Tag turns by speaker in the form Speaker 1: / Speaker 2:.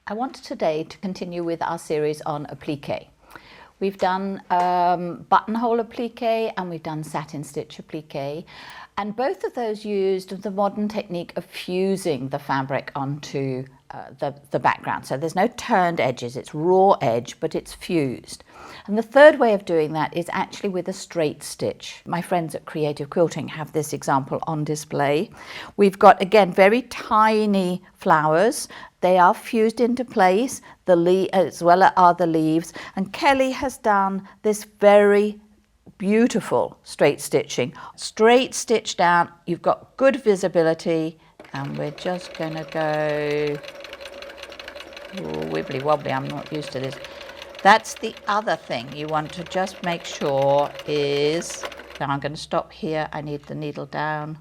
Speaker 1: I wanted today to continue with our series on applique. We've done buttonhole applique and we've done satin stitch applique, and both of those used the modern technique of fusing the fabric onto the background. So there's no turned edges, it's raw edge, but it's fused. And the third way of doing that is actually with a straight stitch. My friends at Creative Quilting have this example on display. We've got, again, very tiny flowers. They are fused into place, as well are the leaves. And Kelly has done this very beautiful straight stitching. Straight stitch down, you've got good visibility, and we're just going to go wibbly wobbly. I'm not used to this. That's the other thing you want to just make sure is, now I'm going to stop here, I need the needle down.